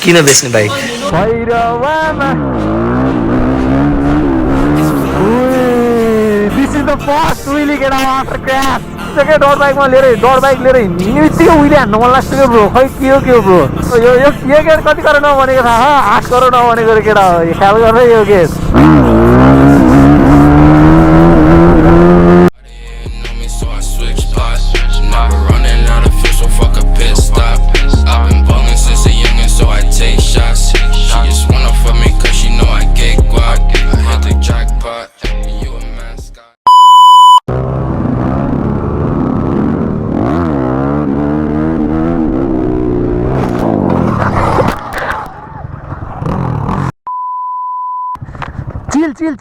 किन बेच्ने bike This is the first wheelie get after crash. Second डर बाइकमा लिएर हिँड्ने बित्तिकै उहिले हान्नु मन लाग्छ क्या ब्रो खै के हो ब्रो यो गेट कति गरेर नभनेको थाहा 8 करोड नभनेको रे केटा हो ख्याल गर्दै यो गेट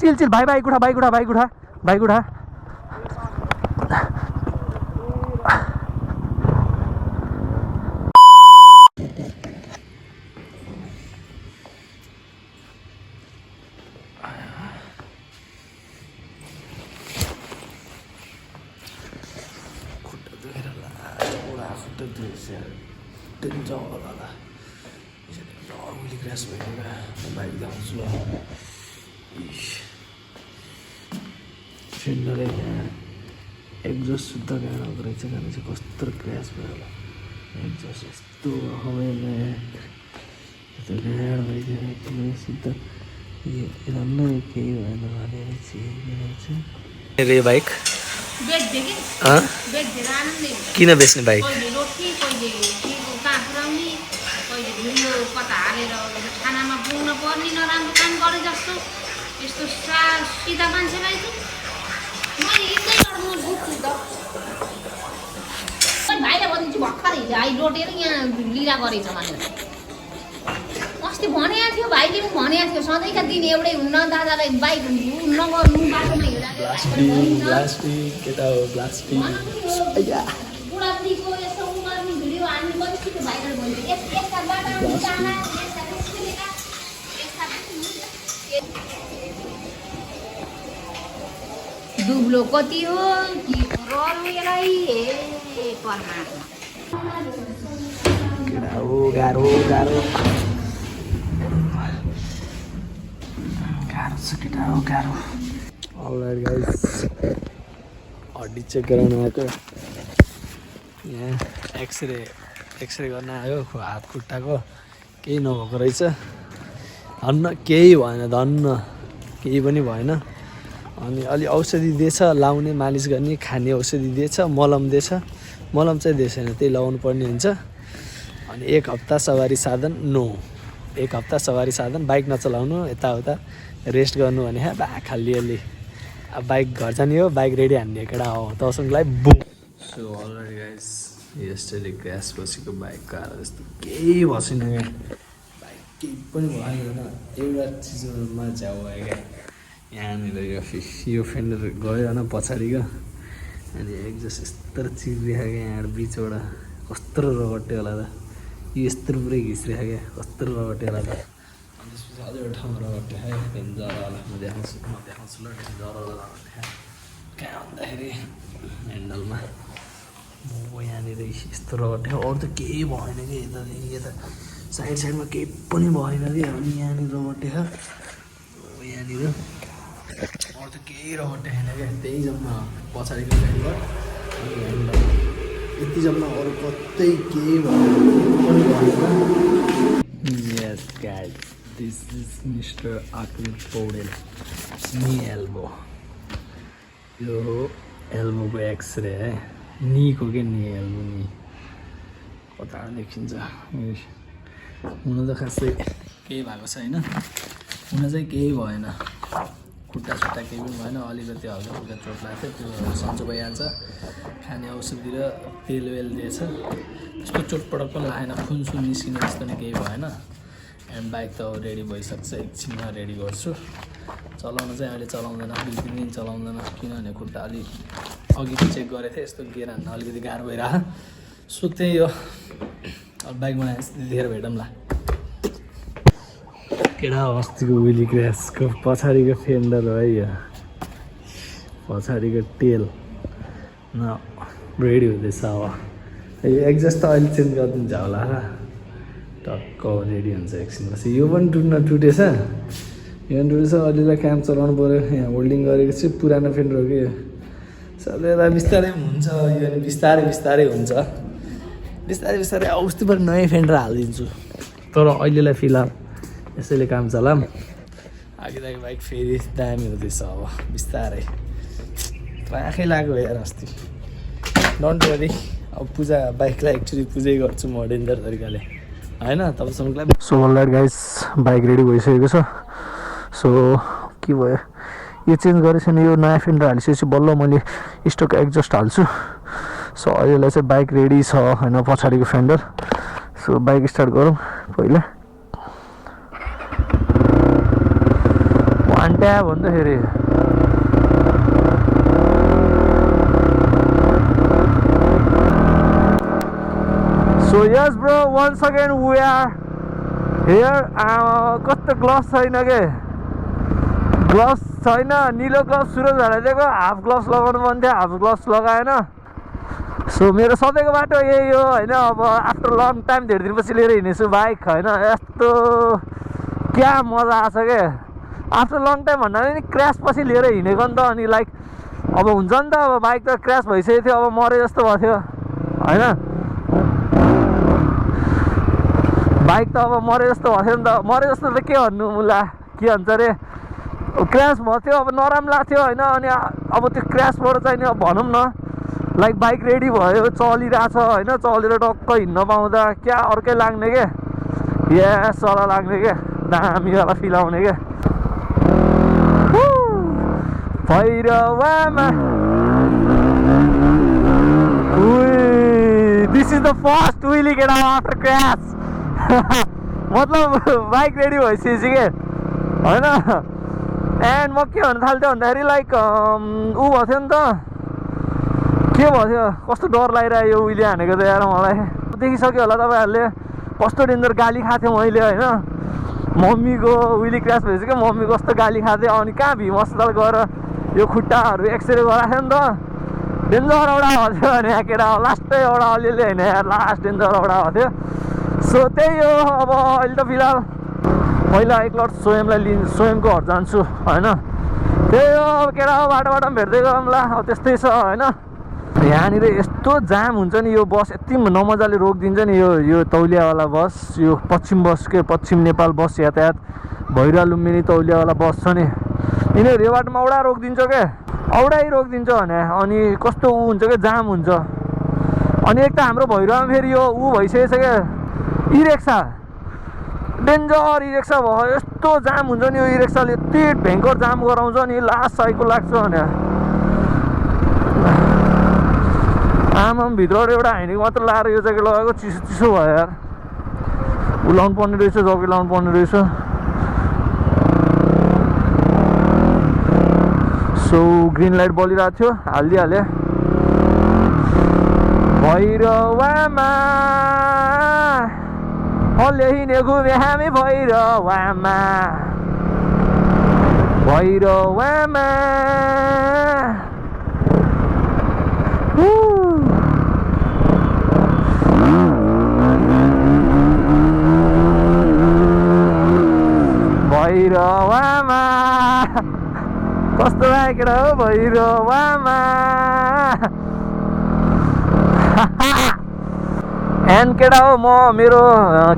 चिल भाइ उठा फेन्डर एक्जस्ट सुद्धा काय नगो रहेछ कारण चाहिँ कस्तो क्र्यास भयो होला एक्जस्ट यस्तो हवाईमा यस्तो ढ्याड भइदियो एकदमै शुद्ध राम्रो केही भएन भने चाहिँ यो बाइक किन बेच्ने बाइक खानामा पुग्न पर्ने नराम्रो काम गरे जस्तो यस्तो सिधा मान्छेलाई भाइले भनिदिन्छु भर्खर हिजो आई रोटेर यहाँ लिला गरेछ भनेर अस्ति भनेको थियो भाइले पनि भनेको थियो सधैँका दिन एउटै हुन्न दादालाई बाइक नगर्नु बाटोमा बुढाबुढीको यसो उ गर्ने भिडियो हाल्ने परिस्थिति भाइले भन्थ्यो यस्ता बाटो दुब्लो कति हो कि रलुलाई हे परमात्मा गाह्रो छ केटा हो गाह्रो अलराइट गाइस हड्डी चेक गराउन आएको यहाँ एक्सरे गर्न आयो हात खुट्टाको केही नभएको रहेछ धन्न केही भएन धन्न केही पनि भएन अनि अलि औषधि दिएछ लाउने मालिस गर्ने खाने औषधि दिएछ मलम दिएछ मलम चाहिँ दिएछ छैन त्यही लगाउनु पर्ने हुन्छ अनि 1 हप्ता सवारी साधन एक हप्ता सवारी साधन बाइक नचलाउनु यताउता रेस्ट गर्नु भने बा खाली अलि अब बाइक घर जाने हो बाइक रेडी हान्ने केटा हो तसँगलाई बुम so already guys yesterday crash बसेको बाइकको हाल जस्तो केही बसेन क्या बाइक केही पनि भएन एउटा चिजमा झ्याउ भयो क्या यहाँनिर यो फेन्डर गयो होइन पछाडिको अनि एक्जस्ट यस्तो चिरिरहेको क्या यहाँ बिचबाट कस्तो रगट्यो होला त यो यस्तो पुरै घिच्रिरहेको क्या कस्तो रगट्यो होला त अनि त्यसपछि अझै एउटा ठाउँमा रगट्यो त्यहाँदेखि जरा होला म देखाउँछु ल जरा होला कहाँ भन्दाखेरि ह्यान्डलमा म यहाँनिर यस्तो रगट्यो अरू त केही भएन कि यता साइडमा केही पनि भएन कि अनि यहाँनिर रगट्यो यहाँनिर अरू त केही रगट्यो छैन क्या त्यही जम्मा पछाडिको साइडबाट अनि ह्यान्डल यति जम्मा अरू कतै केही भएन yes guys this is mister Aakrit Paudel नी एल्बो यो एल्बोको एक्सरे है नीको के नी एल्बो नी कता देखिन्छ हुन त खासै केही भएको छैन हुन चाहिँ केही भएन खुट्टा सुट्टा केही पनि भएन अलिकति हल्का फुल्का चोट लाग्थ्यो त्यो सन्चो भइहाल्छ खाने औषधि र तेल वेल दिएछ त्यस्तो चोटपटक पनि लागेन खुनसुन निस्किने जस्तो नै केही भएन एन्ड बाइक त रेडी भइसक्छ एकछिनमा रेडी गर्छु चलाउन चाहिँ अहिले चलाउँदैन 2-3 दिन चलाउँदैन किनभने खुट्टा अलि अघि चेक गरेको थिएँ यस्तो गियर हान्न अलिकति गाह्रो भइरहेको सो त्यही हो अब बाइकमा धेर भेटौँला केटा अस्तिको विली क्र्यासको पछाडिको फेन्डर हो है यो पछाडिको टेल न रेडी हुँदैछ अब यो एक्जस्ट त अहिले चेन्ज गरिदिन्छ होला टक्क रेडी हुन्छ एकछिनपछि। यो पनि टुटेछ, यो पनि टुटेछ। अलिअलि काम चलाउनु पऱ्यो। यहाँ होल्डिङ गरेको चाहिँ पुरानो फेन्डर हो कि यो। सबैलाई बिस्तारै हुन्छ, यो अनि बिस्तारै बिस्तारै हुन्छ। बिस्तारै बिस्तारै अस्तिबाट नयाँ फेन्डर हालिदिन्छु, तर अहिलेलाई फिलहाल यसैले काम चलाम। आगे बाइक फेरि दामी हुँदैछ अब बिस्तारै। आँखै लाग्यो यार अस्ति। डोन्ट वरी, अब पूजा बाइकलाई एक्चुली पूजै गर्छु म डेन्जर तरिकाले होइन तपाईँसँगलाई। So alright guys, bike ready भइसकेको छ। सो के भयो, यो चेन्ज गरेको छैन, यो नयाँ फेन्डर हालिसकेपछि बल्ल मैले स्टक एक्जस्ट हाल्छु। सो अहिलेलाई चाहिँ बाइक रेडी छ होइन, पछाडिको फेन्डर। सो बाइक स्टार्ट गरौँ पहिला। वान ट्याब भन्दाखेरि So yes bro, once again we are here. कस्तो ग्लभ्स छैन के, ग्लभ्स छैन, निलो ग्लभ्स सुरज हालिदिएको। हाफ ग्लभ्स लगाउनु मन थियो, हाफ ग्लभ्स लगाएन। सो मेरो सधैँको बाटो यही हो होइन। अब आफ्टर लङ टाइम धेरै दिनपछि लिएर हिँडेछु बाइक होइन। यस्तो क्या मजा आएको छ क्या, आफ्टर लङ टाइम भन्दा पनि क्रास पछि लिएर हिँडेको नि त। अनि लाइक अब हुन्छ नि त, अब बाइक त क्रास भइसकेको थियो, अब मरे जस्तो भएको थियो होइन। बाइक त अब मरे जस्तो भएको थियो नि त। मरे जस्तो त के भन्नु मुला, के भन्छ अरे, क्रास भएको थियो, अब नराम्रो लाग्थ्यो होइन। अनि अब त्यो क्रासबाट चाहिँ नि अब भनौँ न, लाइक बाइक रेडी भयो, चलिरहेछ होइन। चलेर टक्क हिँड्न पाउँदा क्या अर्कै लाग्ने क्या, या सला लाग्ने क्या, दामीवाला फिल आउने क्या। भैरवामा this is the first wheelie get after crash. मतलब बाइक रेडी भइसकेपछि के होइन। एन्ड म के भन्न थाल्थ्यो भन्दाखेरि लाइक ऊ भएको थियो नि त, के भएको थियो, कस्तो डर लागिरहेको यो उहिले हानेको त यार मलाई। देखिसक्यो होला तपाईँहरूले कस्तो डेन्जर गाली खाएको थियो मैले होइन। मम्मीको उहिले क्रास भएपछि क्या, मम्मी कस्तो गाली खाएको थियो। अनि कहाँ भीम अस्पताल गएर यो खुट्टाहरू एक्सरे गराएको थियो नि त, डेन्जर एउटा भएको थियो भने यहाँ केटा लास्टै एउटा अलिअलि होइन यार, लास्ट डेन्जर एउटा भएको थियो। सो त्यही हो। अब अहिले त फिलहाल पहिला एकलट स्वयंको घर जान्छु होइन। त्यही हो, अब केटा बाटो बाटोमा भेट्दै गरौँला, अब त्यस्तै छ होइन। यहाँनिर यस्तो जाम हुन्छ नि, यो बस यति नमजाले रोकिदिन्छ नि, यो तौलियावाला बस, यो पश्चिम बस के पश्चिम नेपाल बस यातायात भैरा लुम्बिनी तौलियावाला बस छ नि, यिनीहरू यो बाटोमा औडा रोकिदिन्छ क्या, औडै रोकिदिन्छ भने। अनि कस्तो ऊ हुन्छ क्या, जाम हुन्छ। अनि एक त हाम्रो भैरवामा फेरि यो ऊ भइसकेछ क्या, ई रिक्सा डेन्जर ई रिक्सा भयो। यस्तो जाम हुन्छ नि यो ई रिक्साले, यति भयङ्कर जाम गराउँछ नि, लास्ट साइकल लाग्छ भने। आमा भित्रबाट एउटा हाइनेको मात्र लाएर यो ज्याकेट लगाएको, चिसो चिसो भयो यार। उलाउनु पर्ने रहेछ, ज्याकेट लाउनु पर्ने रहेछ। सो ग्रिन लाइट बलिरहेको थियो, हालिदिइहालेँ। भैरवामा हल्ले हिँडे घुमे हामी भैरवामा, भैरवामा। भैरवामा कस्तो लागेर हो भैरवामा। एन्ड केटा हो, म मेरो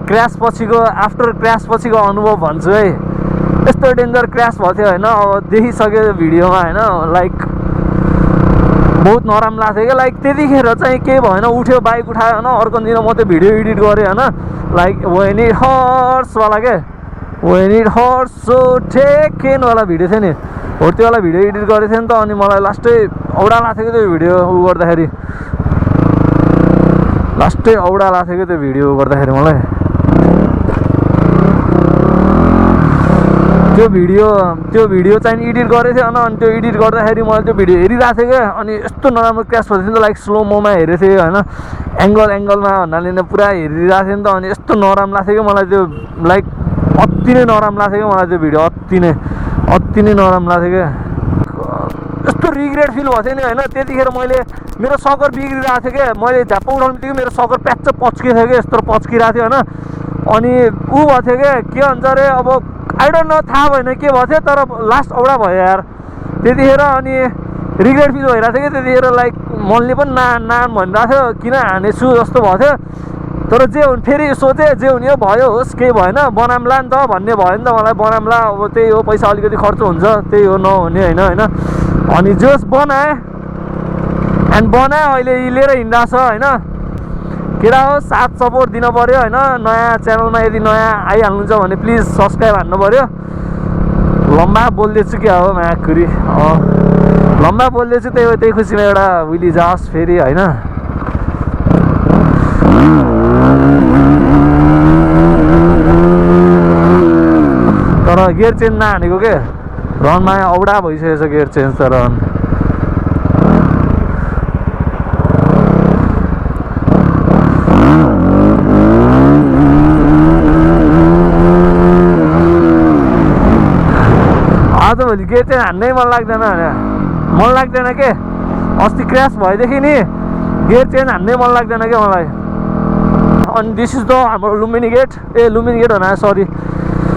क्रास पछिको आफ्टर क्रास पछिको अनुभव भन्छु है। यस्तो डेन्जर क्रास भएको थियो होइन, अब देखिसक्यो भिडियोमा होइन। लाइक बहुत नराम्रो लाग्थ्यो क्या, लाइक त्यतिखेर चाहिँ केही भएन, उठ्यो बाइक उठायो होइन। अर्को दिन म त्यो भिडियो एडिट गरेँ होइन, लाइक वेन इट हर्ट्सवाला के, वेन इट हर्ट्स सो टेकेनवाला भिडियो थियो नि, हो त्योवाला भिडियो एडिट गरेको थिएँ नि त। अनि मलाई लास्टै औडा लाग्थ्यो कि त्यो भिडियो उ गर्दाखेरि, लास्टै औडा लाग्थ्यो कि त्यो भिडियो गर्दाखेरि मलाई। त्यो भिडियो चाहिँ एडिट गरेको थिएँ होइन। अनि त्यो एडिट गर्दाखेरि मैले त्यो भिडियो हेरिरहेको थिएँ क्या। अनि यस्तो नराम्रो क्रास भएको थियो नि त, लाइक स्लो मोमा हेरेको थिएँ होइन, एङ्गलमा भन्नाले पुरा हेरिरहेको थिएँ नि त। अनि यस्तो नराम्रो लाग्थ्यो कि मलाई त्यो, लाइक अति नै नराम्रो लाग्थ्यो कि मलाई त्यो भिडियो, अति नै नराम्रो लाग्थ्यो क्या। यस्तो रिग्रेट फिल भएको थियो नि होइन। त्यतिखेर मैले मेरो सकर बिग्रिरहेको थियो क्या, मैले झ्याप्प उठाउनु बित्तिकै मेरो सकर प्याच्च पच्किएको थियो क्या, यस्तो पच्किरहेको थियो होइन। अनि ऊ भएको थियो क्या के भन्छ अरे अब आई डोन्ट नो थाहा भएन के भएको थियो तर लास्ट औडा भयो यार त्यतिखेर अनि रिग्रेट फिल भइरहेको थियो कि त्यतिखेर लाइक मनले पनि नाम भनिरहेको थियो किन हानेछु जस्तो भएको थियो तर जे हुन् फेरि सोचेँ जे हुने हो भयो होस् केही भएन बनामला नि त भन्ने भयो नि त मलाई बनामला अब त्यही हो पैसा अलिकति खर्च हुन्छ त्यही हो नहुने होइन अनि जोस् बनाएँ एन्ड बनाएँ अहिले लिएर हिँड्दा छ होइन केटा हो साथ सपोर्ट दिनु पऱ्यो होइन नयाँ च्यानलमा यदि नयाँ आइहाल्नुहुन्छ भने प्लिज सब्सक्राइब हान्नु पऱ्यो लम्बा बोल्दैछु क्या हो माकुरी लम्बा बोल्दैछु त्यही हो त्यही खुसीमा एउटा विली जाओस् फेरि होइन तर गियर चेन्ज नहानेको के रनमा औडा भइसकेको छ गियर चेन्ज त रन आजभोलि गियर चेन्ज हान्नै मन लाग्दैन के अस्ति क्र्यास भएदेखि नि गियर चेन्ज हान्नै मन लाग्दैन क्या मलाई अनि दिस इज द हाम्रो लुम्बिनी गेट लुम्बिनी गेट होइन सरी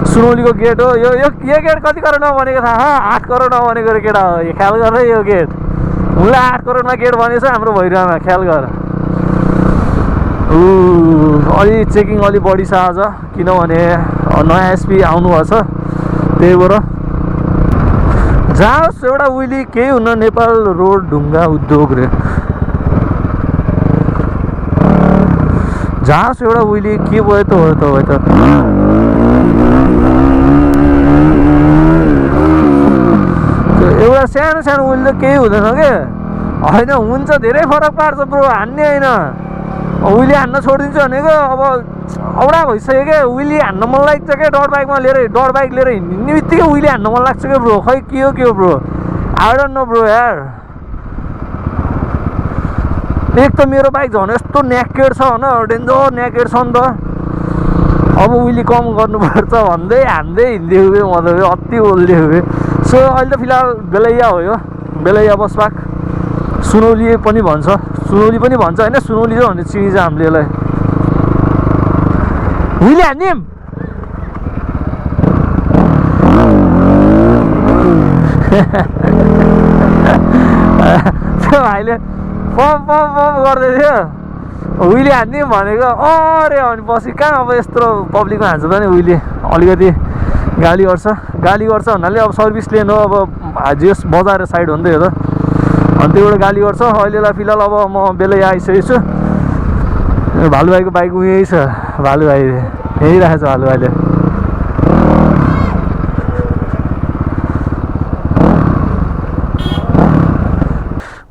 सुनौलीको गेट हो यो गेट कति करोड नबनेको थाहा 8 करोड नबनेको रे केटा हो ख्याल गर यो गेट उसले 8 करोडमा गेट बनेछ हाम्रो भैरवमा ख्याल गर अलि चेकिङ अलि बढी छ आज किनभने नयाँ एसपी आउनुभएको छ त्यही भएर जाओस् एउटा उइली केही हुन नेपाल रोड ढुङ्गा उद्योग रे जाओस् एउटा उइली के भयो त एउटा सानो सानो उइली त केही हुँदैन के होइन हुन्छ धेरै फरक पार्छ ब्रो हान्ने होइन उइली हान्न छोडिदिन्छु भनेको अब औडा भइसक्यो क्या उइली हान्न मन लाग्छ क्या डट बाइक लिएर हिँड्ने बित्तिकै उइली हान्न मन लाग्छ क्या ब्रो खै के हो bro I don't know bro यार एक त मेरो बाइक झन् यस्तो न्याकेड छ होइन डेन्जर न्याकेड छ नि त अब उइली कम गर्नुपर्छ भन्दै हान्दै हिँड्दै हुँ म त अति बोल्दै हुँ सो अहिले त फिलहाल बेलैया हो यो बेलैया बस पार्क सुनौली पनि भन्छ होइन सुनौली जो भन्ने चिनिन्छ हामीले यसलाई उइली हान्यौँ त्यो भाइले पम्प गर्दै थियो उइली हान्यौँ भनेको अरे अनि पछि कहाँ अब यत्रो पब्लिकमा हान्छ त नि उइली अलिकति गाली गर्छ भन्नाले अब सर्भिस लेन हो अब जेस बजार साइड हो नि त यो त अनि त्यहीबाट गाली गर्छ अहिलेलाई फिलहाल अब म बेलैया आइसकेको छु भालु भाइको बाइक यही छ भालु भाइ यही राखेको छ भालु भाइले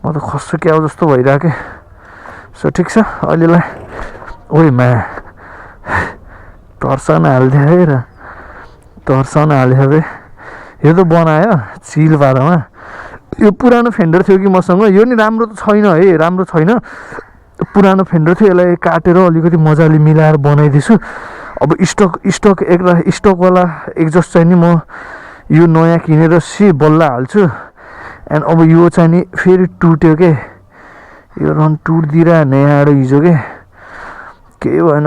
म त खस्छु क्या जस्तो भइरहेको के सो ठिक छ अहिलेलाई ओइमा तर्साउन हालिदियो है तर्साउन हाल्यो रे यो त बनायो चिल पारामा यो पुरानो फेन्डर थियो कि मसँग यो नि राम्रो त छैन है राम्रो छैन पुरानो फेन्डर थियो यसलाई काटेर अलिकति मजाले मिलाएर बनाइदिन्छु अब स्टकवाला एक्जस्ट चाहिँ नि म यो नयाँ किनेर बल्ल हाल्छु एन्ड अब यो चाहिँ नि फेरि टुट्यो के यो रन टुट्दिरह यहाँबाट हिजो के केही भएन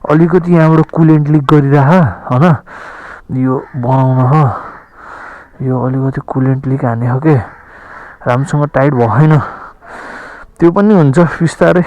अलिकति यहाँबाट कुलेन्ट लिक गरिरह होइन यो बनाउन हो यो अलिकति कुलेन्ट लिक हाने हो के राम्रोसँग टाइट भएन त्यो पनि हुन्छ बिस्तारै